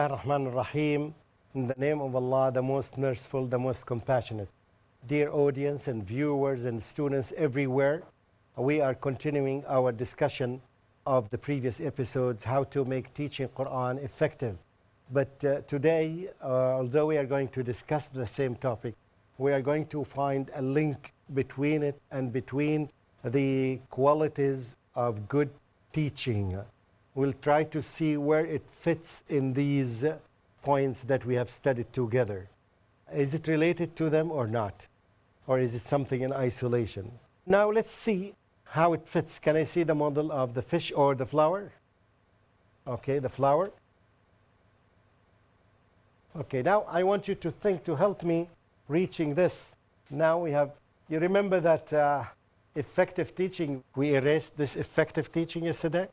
Bismillah ar-Rahman ar-Rahim. In the name of Allah, the most merciful, the most compassionate. Dear audience and viewers and students everywhere, we are continuing our discussion of the previous episodes, how to make teaching Qur'an effective. But today, although we are going to discuss the same topic, we are going to find a link between it and between the qualities of good teaching. We'll try to see where it fits in these points that we have studied together. Is it related to them or not? Or is it something in isolation? Now let's see how it fits. Can I see the model of the fish or the flower? Okay, the flower. Okay, now I want you to think to help me reaching this. Now we have, you remember that effective teaching, we erased this effective teaching yesterday?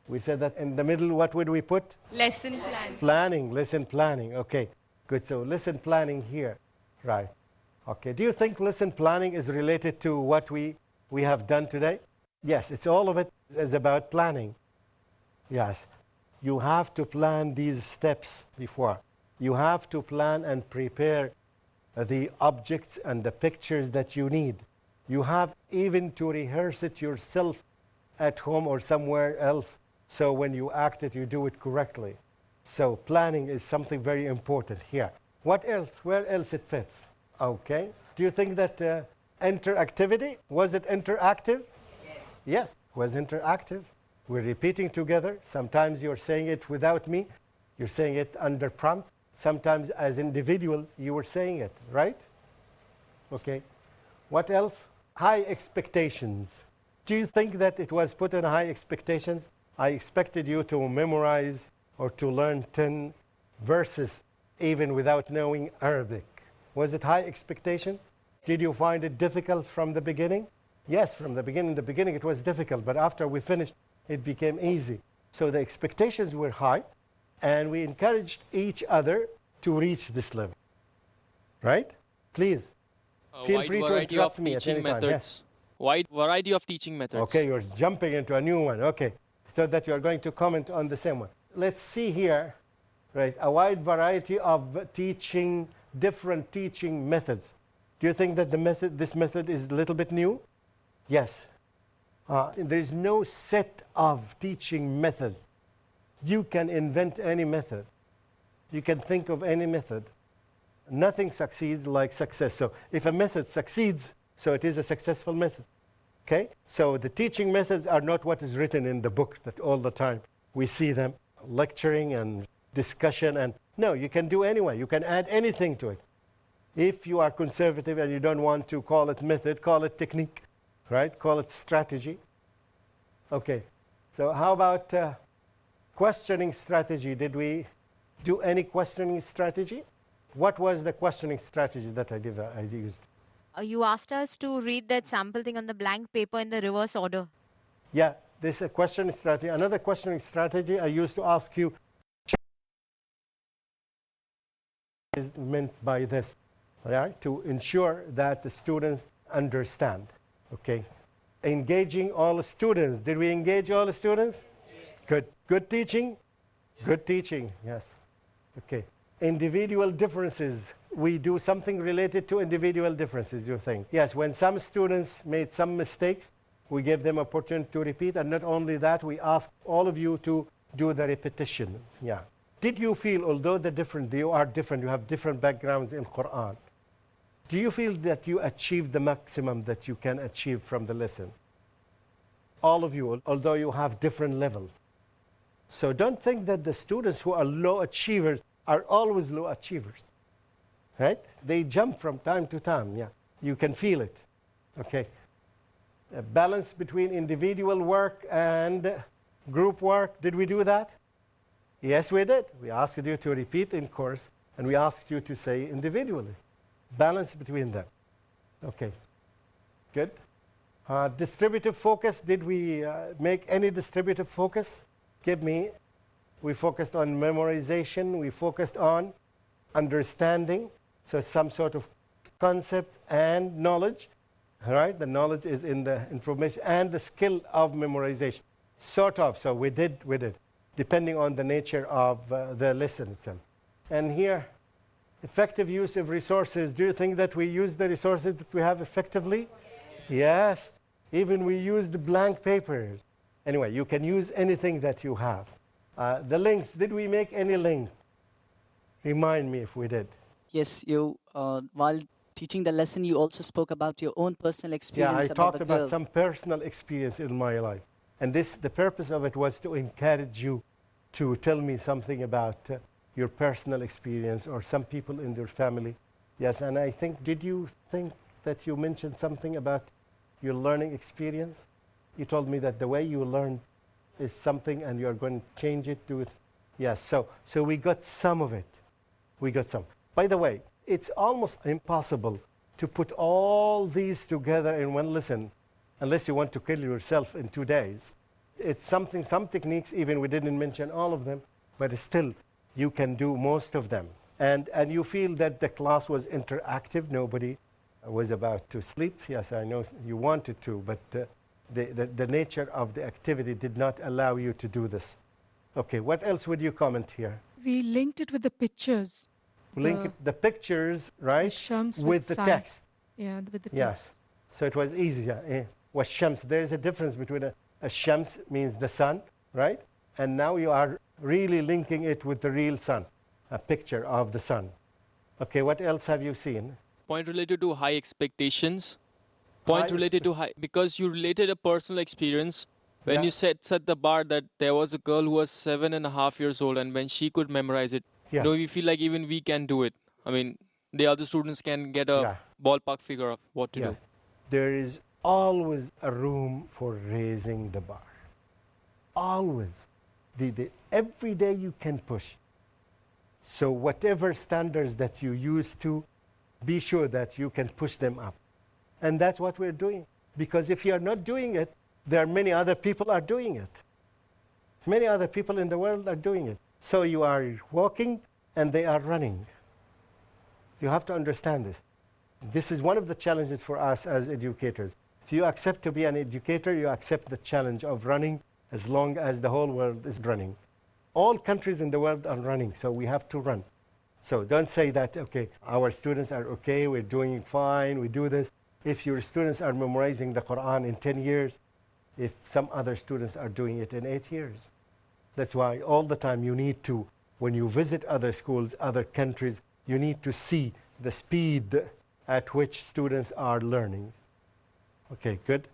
We said that in the middle, what would we put? Lesson plan. Planning, lesson planning. Okay, good. So lesson planning here, right. Okay, do you think lesson planning is related to what we have done today? Yes, it's all of it is about planning. Yes, you have to plan these steps before. You have to plan and prepare the objects and the pictures that you need. You have even to rehearse it yourself at home or somewhere else. So when you act it, you do it correctly. So planning is something very important here. What else? Where else it fits? Okay. Do you think that interactivity, was it interactive? Yes. Yes, it was interactive. We're repeating together. Sometimes you're saying it without me. You're saying it under prompts. Sometimes as individuals, you were saying it, right? Okay. What else? High expectations. Do you think that it was put on high expectations? I expected you to memorize or to learn 10 verses even without knowing Arabic. Was it high expectation? Did you find it difficult from the beginning? Yes, from the beginning. In the beginning it was difficult, but after we finished, it became easy. So the expectations were high, and we encouraged each other to reach this level. Right? Please, feel free to interrupt me at any time. Yes. Wide variety of teaching methods. Okay, you're jumping into a new one. Okay, so that you're going to comment on the same one. Let's see here, right, a wide variety of teaching, different teaching methods. Do you think that this method is a little bit new? Yes. There is no set of teaching methods. You can invent any method. You can think of any method. Nothing succeeds like success. So if a method succeeds, so it is a successful method. Okay? So the teaching methods are not what is written in the book that all the time we see them, lecturing and discussion. And no, you can do anyway. You can add anything to it. If you are conservative and you don't want to call it method, call it technique, right? Call it strategy. Okay. So how about questioning strategy? Did we do any questioning strategy? What was the questioning strategy that I used? You asked us to read that sample thing on the blank paper in the reverse order. Yeah, this is a questioning strategy. Another questioning strategy I used to ask you is meant by this, right? To ensure that the students understand. Okay. Engaging all the students. Did we engage all the students? Yes. Good. Good teaching? Good teaching, yes. Okay. Individual differences. We do something related to individual differences, you think? Yes, when some students made some mistakes, we give them opportunity to repeat. And not only that, we ask all of you to do the repetition. Yeah. Did you feel, although you are different, you have different backgrounds in Qur'an, do you feel that you achieved the maximum that you can achieve from the lesson? All of you, although you have different levels. So don't think that the students who are low achievers are always low achievers. Right? They jump from time to time. Yeah, you can feel it. Okay. A balance between individual work and group work. Did we do that? Yes, we did. We asked you to repeat in course, and we asked you to say individually. Balance between them. Okay. Good. Distributive focus. Did we make any distributive focus? Give me. We focused on memorization. We focused on understanding. So some sort of concept and knowledge. All right? The knowledge is in the information and the skill of memorization. Sort of. So we did. depending on the nature of the lesson itself. And here, effective use of resources. Do you think that we use the resources that we have effectively? Yes. Even we used blank papers. Anyway, you can use anything that you have. The links, did we make any link? Remind me if we did. Yes, you, while teaching the lesson, you also spoke about your own personal Yeah, experience I about talked the about girl. some personal experience in my life. And the purpose of it was to encourage you to tell me something about your personal experience or some people in your family. Yes, and I think, did you think that you mentioned something about your learning experience? You told me that the way you learn is something and you're going to change it to it. Yes, so we got some of it. We got some. By the way, it's almost impossible to put all these together in one lesson unless you want to kill yourself in 2 days. It's something, some techniques, even we didn't mention all of them, but still you can do most of them. And you feel that the class was interactive, nobody was about to sleep. Yes, I know you wanted to, but the nature of the activity did not allow you to do this. Okay, what else would you comment here? We linked it with the pictures. Link the pictures, right, Shams with the sign. text. Yeah, with the text. Yes, so it was easier. Was Shams. There's a difference between a Shams means the sun, right? And now you are really linking it with the real sun, a picture of the sun. Okay, what else have you seen? Point related to high expectations. Point related to high, because you related a personal experience when Yeah. you set the bar that there was a girl who was 7.5 years old, and when she could memorize it, Yeah. we feel like even we can do it. I mean, the other students can get a Yeah. ballpark figure of what to Yes. do. There is always a room for raising the bar. Always. Every day you can push. So whatever standards that you used to, be sure that you can push them up. And that's what we're doing. Because if you are not doing it, there are many other people are doing it. Many other people in the world are doing it. So you are walking and they are running. You have to understand this. This is one of the challenges for us as educators. If you accept to be an educator, you accept the challenge of running as long as the whole world is running. All countries in the world are running, so we have to run. So don't say that, okay, our students are okay, we're doing fine, we do this. If your students are memorizing the Qur'an in 10 years, if some other students are doing it in 8 years. That's why all the time you need to, when you visit other schools, other countries, you need to see the speed at which students are learning. Okay, good.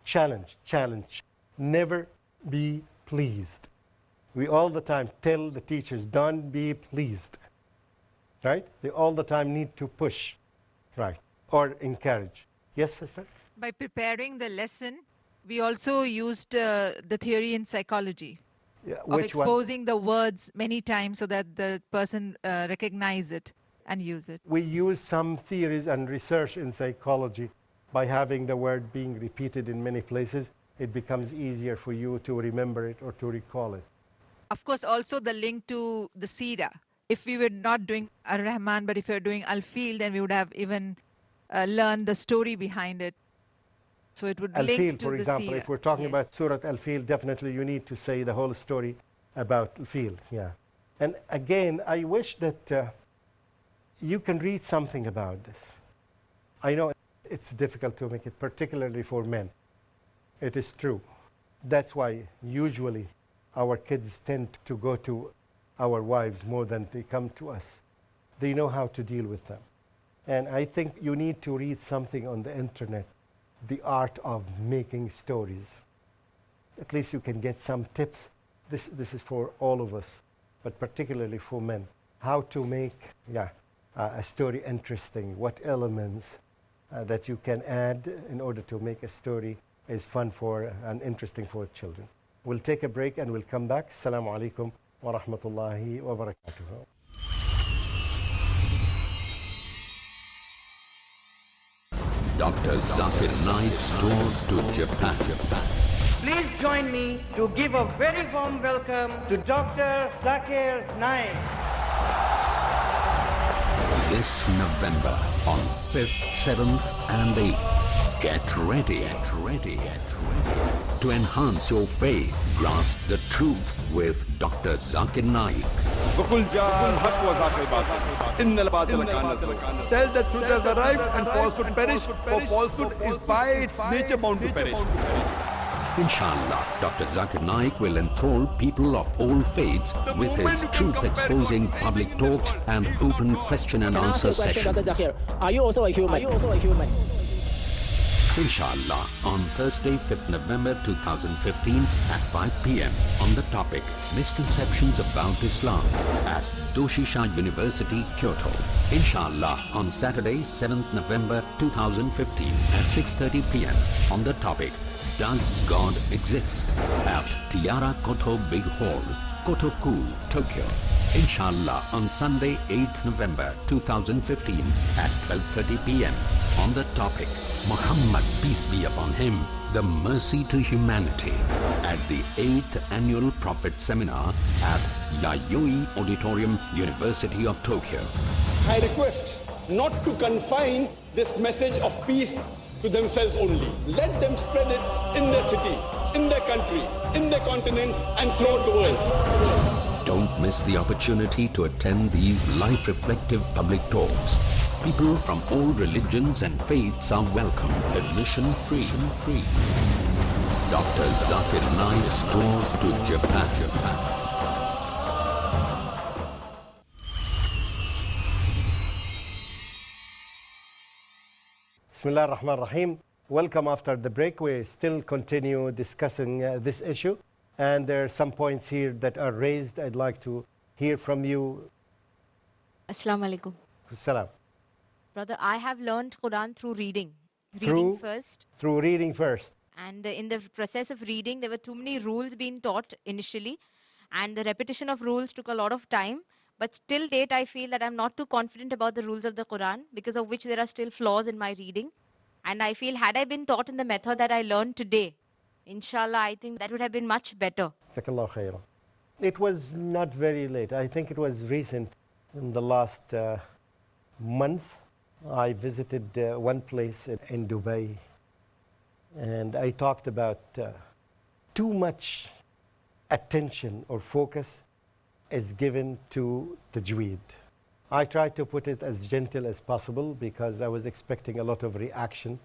Challenge, challenge. Never be pleased. We all the time tell the teachers, don't be pleased. Right? They all the time need to push. Right. Or encourage. Yes, sister? By preparing the lesson, we also used the theory in psychology Yeah, of which one? exposing the words many times so that the person recognize it and use it. We use some theories and research in psychology. By having the word being repeated in many places, it becomes easier for you to remember it or to recall it. Of course, also the link to the Sira. If we were not doing Ar-Rahman, but if we were doing Al-Fil, then we would have even learned the story behind it. So it would Al-Fil, link to for the example, Sira. if we're talking Yes. about Surah Al-Fil, definitely you need to say the whole story about Al-Fil. Yeah. And again, I wish that you can read something about this. I know it's difficult to make it, particularly for men. It is true. That's why usually our kids tend to go to our wives more than they come to us. They know how to deal with them. And I think you need to read something on the internet, the art of making stories. At least you can get some tips. This is for all of us, but particularly for men. How to make a story interesting, what elements that you can add in order to make a story is fun for and interesting for children. We'll take a break and we'll come back. Assalamu alaikum wa rahmatullahi wa barakatuh. Dr. Zakir Naik's tour to Japan. Please join me to give a very warm welcome to Dr. Zakir Naik. This November on 5th, 7th and 8th. Get ready, get ready, get ready. To enhance your faith, grasp the truth with Dr. Zakir Naik. Tell the truth has arrived and falsehood perish, for falsehood is by its nature bound to perish. Inshallah, Dr. Zakir Naik will enthrall people of all faiths with his truth-exposing public talks and open question and answer sessions. Are you also a human? Inshallah, on Thursday, 5th November 2015 at 5 p.m. on the topic Misconceptions About Islam at Doshisha University, Kyoto. Inshallah, on Saturday, 7th November 2015 at 6:30 p.m. on the topic Does God Exist? At Tiara Koto Big Hall, Kotoku, Tokyo. Inshallah, on Sunday, 8th November 2015 at 12:30 p.m. on the topic Muhammed, peace be upon him, the mercy to humanity, at the 8th Annual Prophet Seminar at Yayoi Auditorium, University of Tokyo. I request not to confine this message of peace to themselves only. Let them spread it in their city, in their country, in their continent, and throughout the world. Don't miss the opportunity to attend these life-reflective public talks. People from all religions and faiths are welcome. Admission free. Dr. Zakir Naik's tours to Japan. Bismillah ar-Rahman ar-Rahim. Welcome after the break. We still continue discussing this issue. And there are some points here that are raised. I'd like to hear from you. Assalamu alaikum. Salam. Brother, I have learned Quran through reading. Through reading first. And in the process of reading, there were too many rules being taught initially. And the repetition of rules took a lot of time. But till date, I feel that I'm not too confident about the rules of the Quran, because of which there are still flaws in my reading. And I feel had I been taught in the method that I learned today, inshallah, I think that would have been much better. Jazakallah khairan. It was not very late. I think it was recent. In the last month, I visited one place in Dubai. And I talked about too much attention or focus is given to tajweed. I tried to put it as gentle as possible because I was expecting a lot of reaction.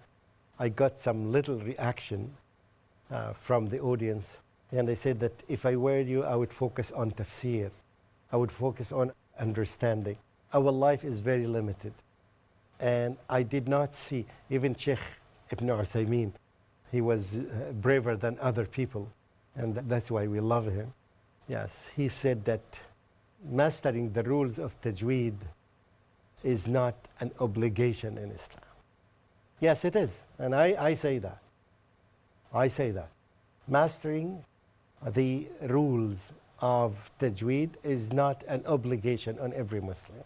I got some little reaction from the audience. And I said that if I were you, I would focus on tafsir. I would focus on understanding. Our life is very limited. And I did not see, even Sheikh Ibn Uthaymeen, he was braver than other people. And that's why we love him. Yes, he said that mastering the rules of tajweed is not an obligation in Islam. Yes, it is. And I say that. I say that. Mastering the rules of tajweed is not an obligation on every Muslim.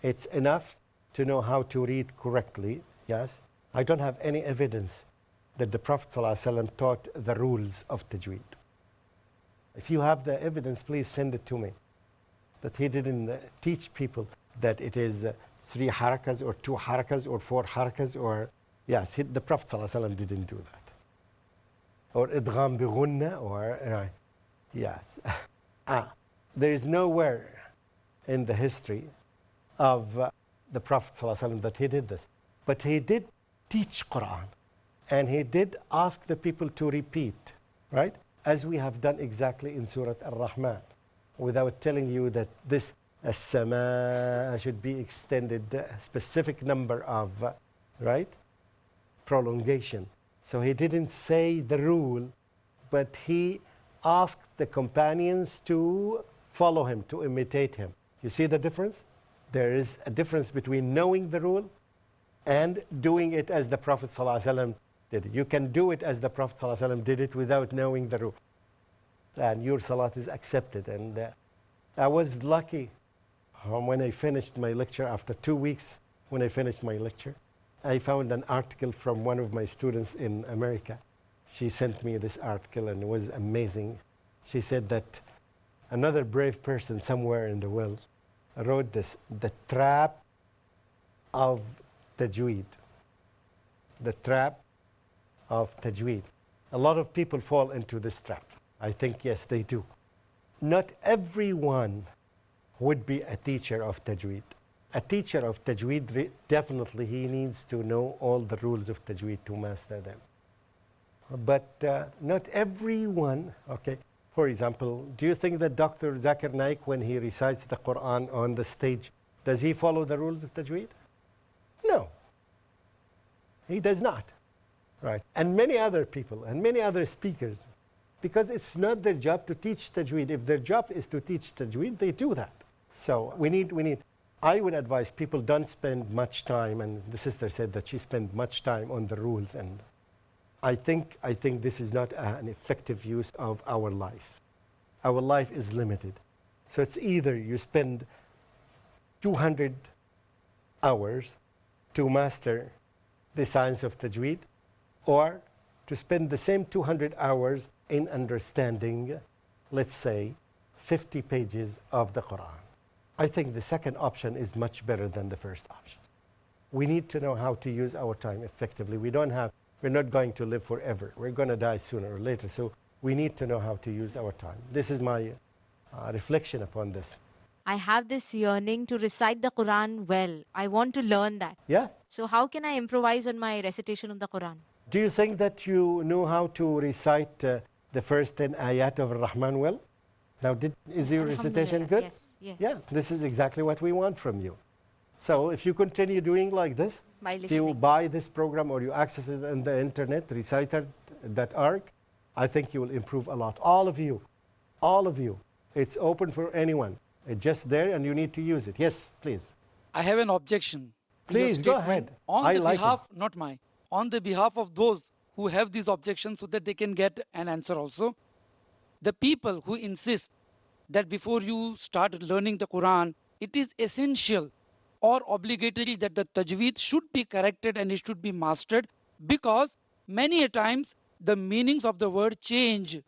It's enough to know how to read correctly, yes. I don't have any evidence that the Prophet ﷺ taught the rules of tajweed. If you have the evidence, please send it to me. That he didn't teach people that it is 3 harakas or 2 harakas or 4 harakas or, yes, the Prophet ﷺ didn't do that. Or idgham bi ghunna or, yes. There is nowhere in the history of the Prophet ﷺ that he did this. But he did teach Qur'an. And he did ask the people to repeat, right? As we have done exactly in Surah Ar-Rahman, without telling you that this as-sama should be extended a specific number of, right, prolongation. So he didn't say the rule, but he asked the companions to follow him, to imitate him. You see the difference? There is a difference between knowing the rule and doing it as the Prophet ﷺ did it. You can do it as the Prophet ﷺ did it without knowing the rule. And your salat is accepted. And I was lucky when I finished my lecture, after 2 weeks when I finished my lecture, I found an article from one of my students in America. She sent me this article and it was amazing. She said that another brave person somewhere in the world wrote this, the trap of tajweed. The trap of tajweed. A lot of people fall into this trap. I think, yes, they do. Not everyone would be a teacher of tajweed. A teacher of tajweed, definitely he needs to know all the rules of tajweed to master them. But not everyone, okay. For example, do you think that Dr. Zakir Naik, when he recites the Qur'an on the stage, does he follow the rules of tajweed? No, he does not, right? And many other people and many other speakers, because it's not their job to teach tajweed. If their job is to teach tajweed, they do that. So we need, I would advise people don't spend much time, and the sister said that she spent much time on the rules, and I think this is not an effective use of our life. Our life is limited. So it's either you spend 200 hours to master the science of tajweed, or to spend the same 200 hours in understanding, let's say, 50 pages of the Qur'an. I think the second option is much better than the first option. We need to know how to use our time effectively. We're not going to live forever. We're going to die sooner or later. So we need to know how to use our time. This is my reflection upon this. I have this yearning to recite the Quran well. I want to learn that. Yeah. So how can I improvise on my recitation of the Quran? Do you think that you know how to recite the first 10 ayat of Ar-Rahman well? Now, is your recitation good? Yes, yes. Yeah, this is exactly what we want from you. So if you continue doing like this, if you buy this program or you access it on the internet, reciter.org, I think you will improve a lot. All of you. It's open for anyone. It's just there and you need to use it. Yes, please. I have an objection. Please, go ahead. On the behalf, not mine, on the behalf of those who have these objections so that they can get an answer also. The people who insist that before you start learning the Quran, it is essential or obligatory that the tajweed should be corrected and it should be mastered, because many a times the meanings of the word change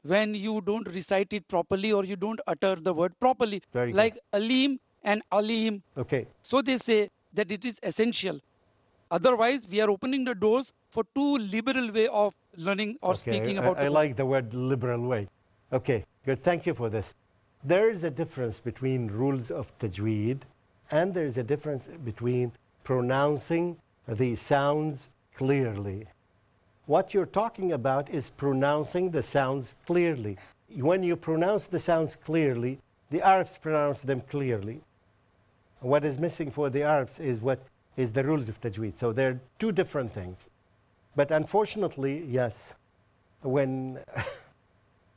when you don't recite it properly or you don't utter the word properly. Very like good. alim and alim. Okay. So they say that it is essential. Otherwise, we are opening the doors for too liberal way of learning or speaking about I the like the word liberal way. Okay, good. Thank you for this. There is a difference between rules of tajweed and there is a difference between pronouncing the sounds clearly. What you're talking about is pronouncing the sounds clearly. When you pronounce the sounds clearly, the Arabs pronounce them clearly. What is missing for the Arabs is the rules of tajweed. So they're two different things. But unfortunately, yes, when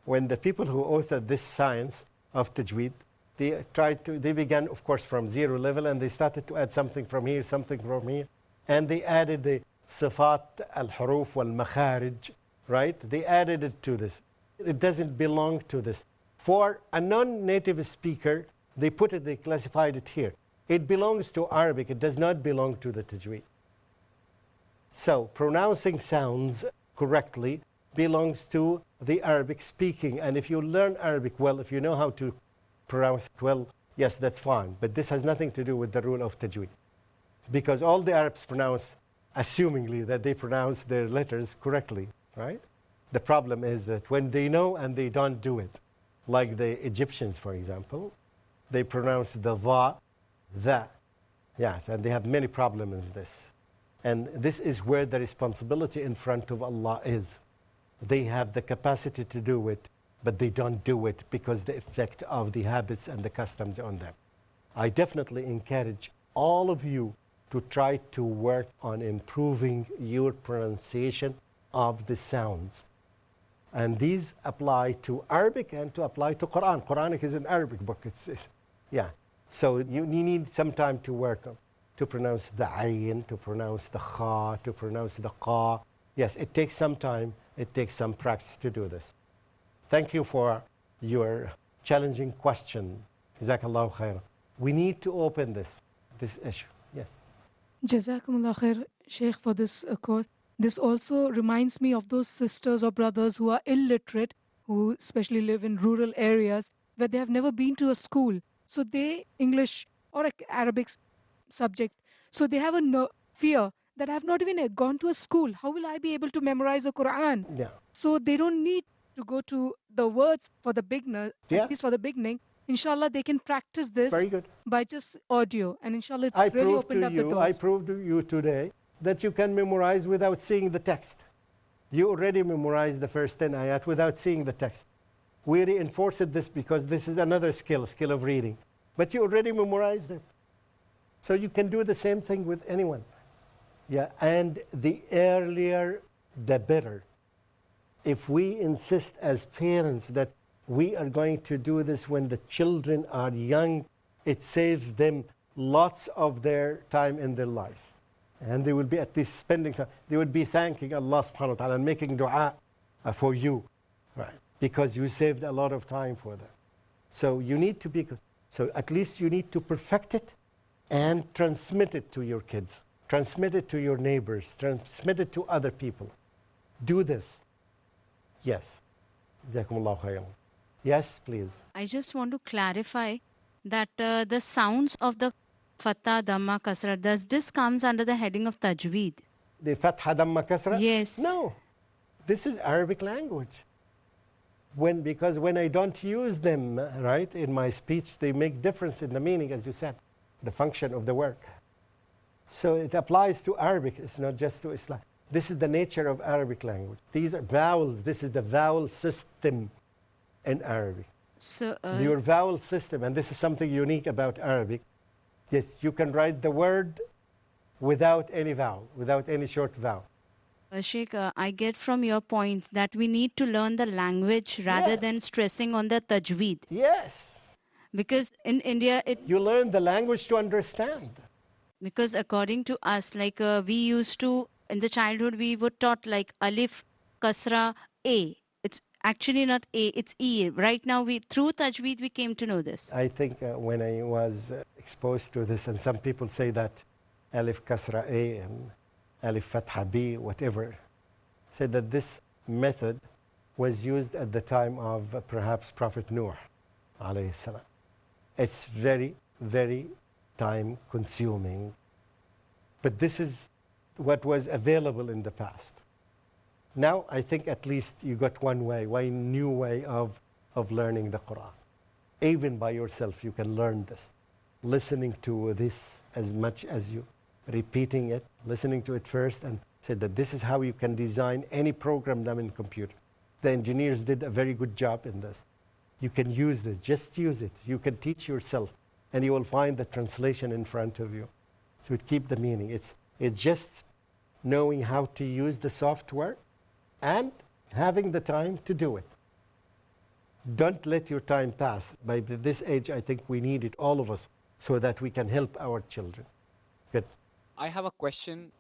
the people who authored this science of tajweed, they began, of course, from zero level, and they started to add something from here, and they added the sifat al-huruf wal-makharij, right? They added it to this. It doesn't belong to this. For a non-native speaker, they classified it here. It belongs to Arabic. It does not belong to the tajweed. So pronouncing sounds correctly belongs to the Arabic speaking. And if you learn Arabic well, if you know how to pronounce it well, yes, that's fine. But this has nothing to do with the rule of tajweed. Because all the Arabs pronounce, assumingly that they pronounce their letters correctly, right? The problem is that when they know and they don't do it, like the Egyptians, for example, they pronounce the. Yes, and they have many problems with this. And this is where the responsibility in front of Allah is. They have the capacity to do it, but they don't do it because the effect of the habits and the customs on them. I definitely encourage all of you to try to work on improving your pronunciation of the sounds. And these apply to Arabic and to apply to Quran. Quranic is an Arabic book. Yeah. So you need some time to work on, to pronounce the ayn, to pronounce the kha, to pronounce the qa. Yes, it takes some time. It takes some practice to do this. Thank you for your challenging question. Jazakallahu khair. We need to open this issue. Yes. Jazakumullah khair, Sheikh, for this quote. This also reminds me of those sisters or brothers who are illiterate, who especially live in rural areas where they have never been to a school. So they, English or Arabic subject, so they have a fear that have not even gone to a school. How will I be able to memorize a Quran? Yeah. So they don't need to go to the words for the beginner, Yeah. at least for the beginning. Inshallah, they can practice this Very good. by just audio. And inshallah, I it's really proved opened to up the you, I doors. proved to you today that you can memorize without seeing the text. You already memorized the first 10 ayat without seeing the text. We reinforced this because this is another skill of reading. But you already memorized it. So you can do the same thing with anyone. Yeah, and the earlier, the better. If we insist as parents that we are going to do this when the children are young, it saves them lots of their time in their life. And they will be at least spending time. They would be thanking Allah subhanahu wa ta'ala and making dua for you, right? Because you saved a lot of time for them. So you need to be, so at least you need to perfect it and transmit it to your kids. Transmit it to your neighbors. Transmit it to other people. Do this. Yes. Jazakumullahu khairan. Yes, please. I just want to clarify that the sounds of the Fatha, Dhamma, Kasra, does this comes under the heading of Tajweed? The Fatha, Dhamma, Kasra? Yes. No. This is Arabic language. Because when I don't use them, right, in my speech, they make difference in the meaning, as you said, the function of the word. So it applies to Arabic. It's not just to Islam. This is the nature of Arabic language. These are vowels. This is the vowel system in Arabic. So your vowel system, and this is something unique about Arabic. Yes, you can write the word without any vowel, without any short vowel. Sheikh, I get from your point that we need to learn the language rather than stressing on the Tajweed. Yes. Because in India, you learn the language to understand. Because according to us, like we used to, in the childhood, we were taught like Alif, Kasra, A. It's actually not A, it's E. Right now, through Tajweed, we came to know this. I think when I was exposed to this, and some people say that Alif, Kasra, A, and Alif, Fatha, B, whatever, said that this method was used at the time of perhaps Prophet Noah, alayhi salam. It's very, very time consuming. But this is what was available in the past. Now, I think at least you got one new way of learning the Qur'an. Even by yourself, you can learn this. Listening to this as much as you, repeating it, listening to it first, and said that this is how you can design any program done in computer. The engineers did a very good job in this. You can use this, just use it. You can teach yourself, and you will find the translation in front of you. So it keep the meaning. It's just knowing how to use the software and having the time to do it. Don't let your time pass. By this age, I think we need it, all of us, so that we can help our children. Good. I have a question.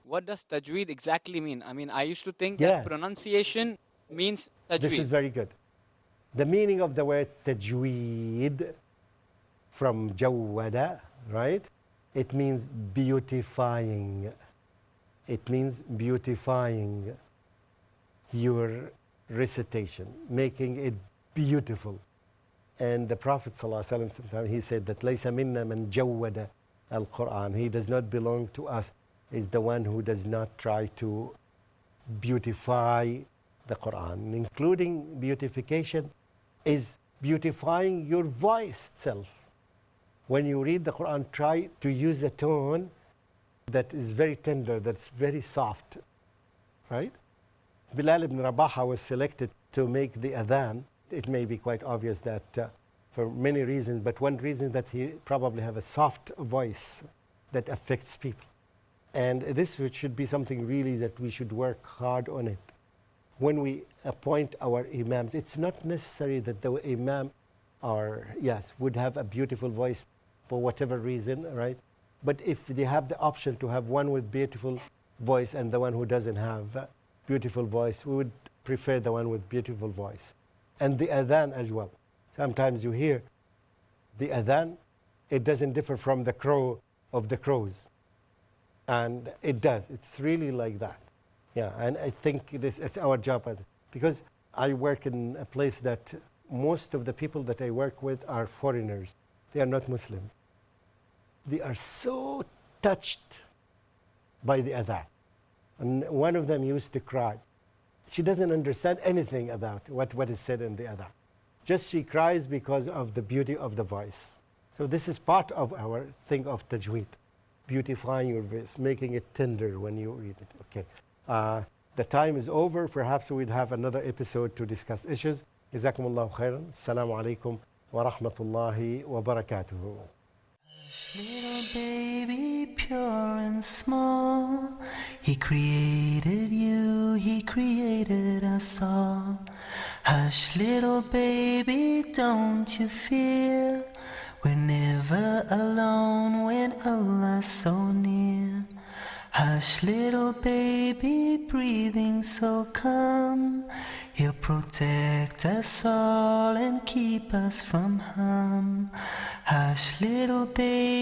What does tajweed exactly mean? I mean, I used to think Yes. that pronunciation means tajweed. This is very good. The meaning of the word tajweed, from jawwada, right? It means beautifying. It means beautifying your recitation, making it beautiful. And the Prophet ﷺ, he said that لَيْسَ مِنَّا مَنْ جَوَّدَ الْقُرْآنِ. He does not belong to us, is the one who does not try to beautify the Qur'an. Including beautification is beautifying your voice itself. When you read the Qur'an, try to use a tone that is very tender, that's very soft, right? Bilal ibn Rabah was selected to make the adhan. It may be quite obvious that for many reasons, but one reason that he probably have a soft voice that affects people. And this should be something really that we should work hard on it. When we appoint our imams, it's not necessary that the imam would have a beautiful voice for whatever reason, right? But if they have the option to have one with beautiful voice and the one who doesn't have a beautiful voice, we would prefer the one with beautiful voice. And the adhan as well. Sometimes you hear the adhan, it doesn't differ from the crow of the crows. And it does. It's really like that. Yeah, and I think it's our job. Because I work in a place that most of the people that I work with are foreigners. They are not Muslims. They are so touched by the adhan. And one of them used to cry. She doesn't understand anything about what is said in the adhan. Just she cries because of the beauty of the voice. So this is part of our thing of tajweed, beautifying your voice, making it tender when you read it. Okay. The time is over. Perhaps we'd have another episode to discuss issues. Jazakumullahu khairan. Assalamu alaikum wa rahmatullahi wa barakatuhu. Little baby, pure and small, He created you, He created us all. Hush, little baby, don't you fear, we're never alone when Allah's so near. Hush, little baby, breathing so calm, He'll protect us all and keep us from harm. Hush, little baby.